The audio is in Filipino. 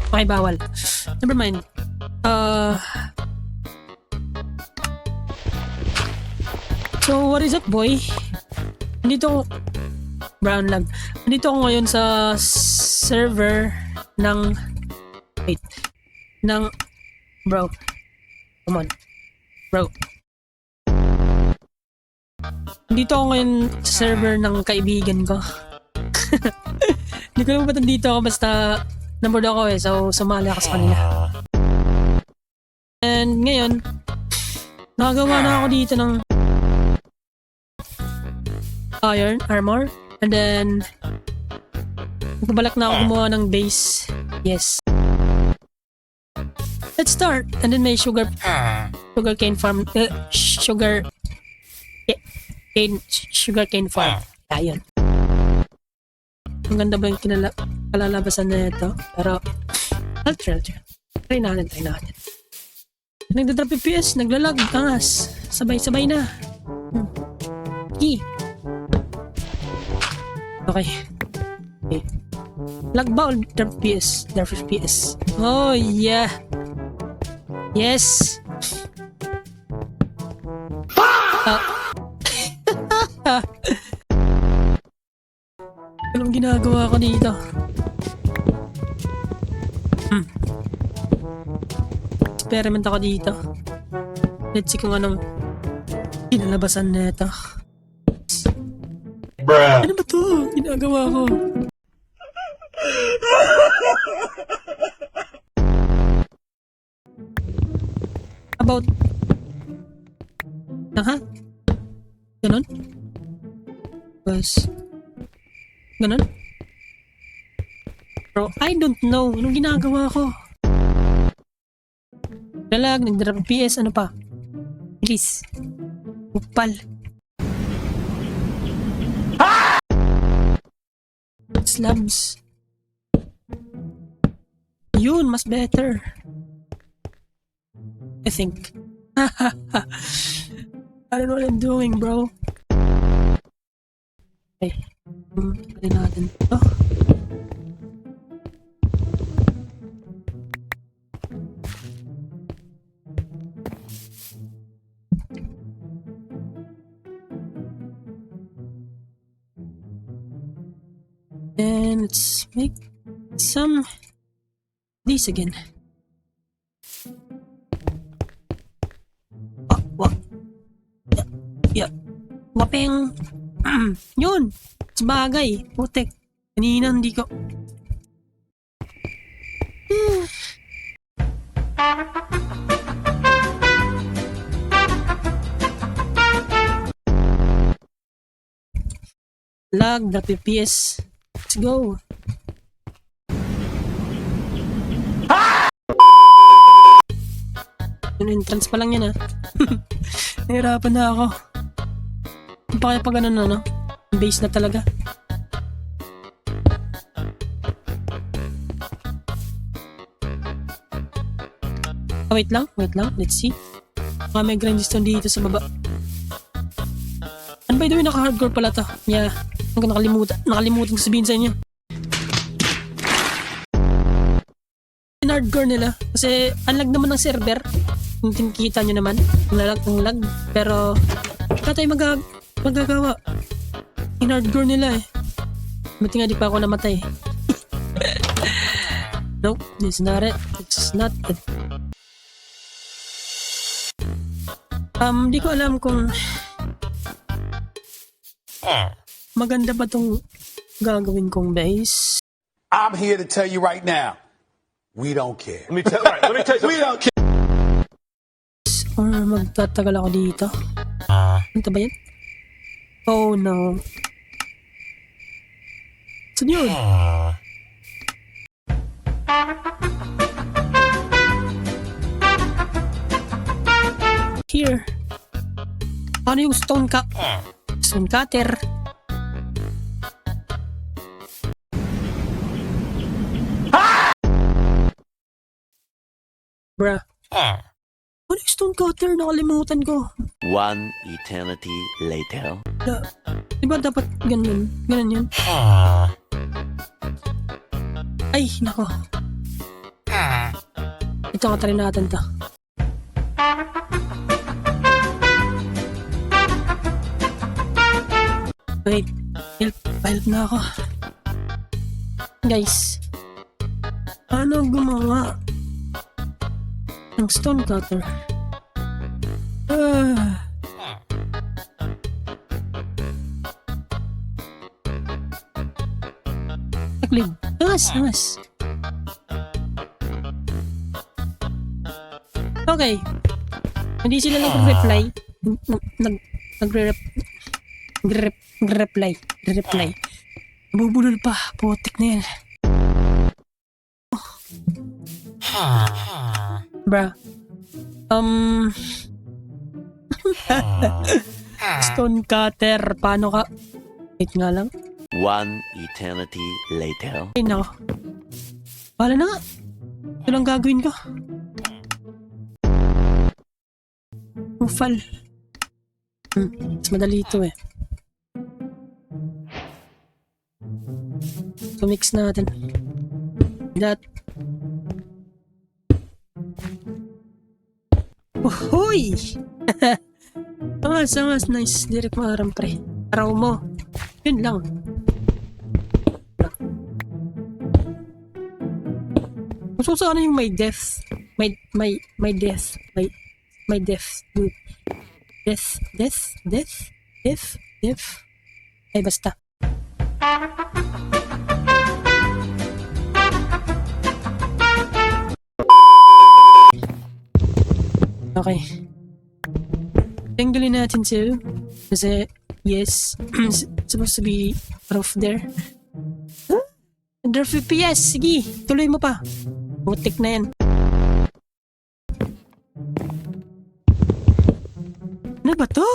Okay, bawal. Never mind. So, what is up, boy? Nandito ako... Brown lag. Nandito ako ngayon sa server ng... Wait. Ng... Bro. Come on. Bro. Nandito ako ngayon sa server ng kaibigan ko. Hindi ko naman ba't nandito ako, basta naboard ako eh, so sumali ako sa kanila. And ngayon, nakagawa na ako dito ng iron armor, and then magbabalak na ako gumawa ng base. Yes. Let's start. And then may sugar cane farm, sugar cane farm. Ayun. Ang ganda ba yung kalalabasan na ito? Pero, I'll try. Try natin. Nagdadrop FPS, naglalag, angas. Sabay-sabay na. Okay. Lag ba o drop FPS? Drop FPS. Oh, yeah. Yes. Anong ginagawa ko dito? Experiment ako dito. Let's see kung anong kinalabasan na ito. Bruh. Ano ba to? Ginagawa ko. About... Ganon? Ganon? Bro, I don't know. Anong ginagawa ko? Dalag, nagdrap PS, ano pa? Bilis. Upal. Slabs. Yun, mas better. I think. I don't know what I'm doing, bro. Okay. Pwede natin. Oh. And let's make some these again. Yeah. Wapeng. Yun. Sabagay. Putek. Kanina hindi ko. Lag, drop FPS. Let's go. Yung entrance pa lang yan, nahirapan na ako. Hindi pa kaya pa ganun, ano? Base na talaga. Wait lang. Let's see. Baka may grindstone dito sa baba. And by the way, naka-hardcore pala to. Yeah. Nakalimutan ko sabihin sa inyo. Hardcore nila. Kasi unlag naman ng server. Kung kita nyo naman. Ang lag. Pero wala tayo magagawa. In-hardcore nila Buti nga di pa ako namatay. Nope, this is not it. It's not it. Di ko alam kung maganda ba tong gagawin kong base. I'm here to tell you right now, we don't care. Let me tell you We don't care. Or magtatagal ako dito. Ano ba yan? Oh no. Saan yun? Here. Ano yung stone cutter? Bruh. Ano yung stone cutter? Nakalimutan ko. One eternity later. Diba dapat ganun? Ganun yun? Ay, nako. Ito nga, try natin to. Wait, help na ako. Guys, paano gumawa ng stone cutter? Taklid. Angas. Okay. Hindi sila nag-reply. Nag-reply. Nabubulol pa. Putik na yan. Bruh. Stone cutter. Paano ka? Wait nga lang. One eternity later. Ay, nako. Wala na nga. Ito lang gagawin ko. Ufal. Mas madali ito eh. So mix natin. That. Uhuy! Angas. Nice. Direct maharang pre. Araw mo. Yun lang. Gusto ko sana yung may death. My death. My death. Dude. Death. Ay, basta. Okay. Tanggalin natin siya. Kasi, yes. Supposed to be rough there. Under FPS. Sige, tuloy mo pa. Butik na yan. Ano ba to?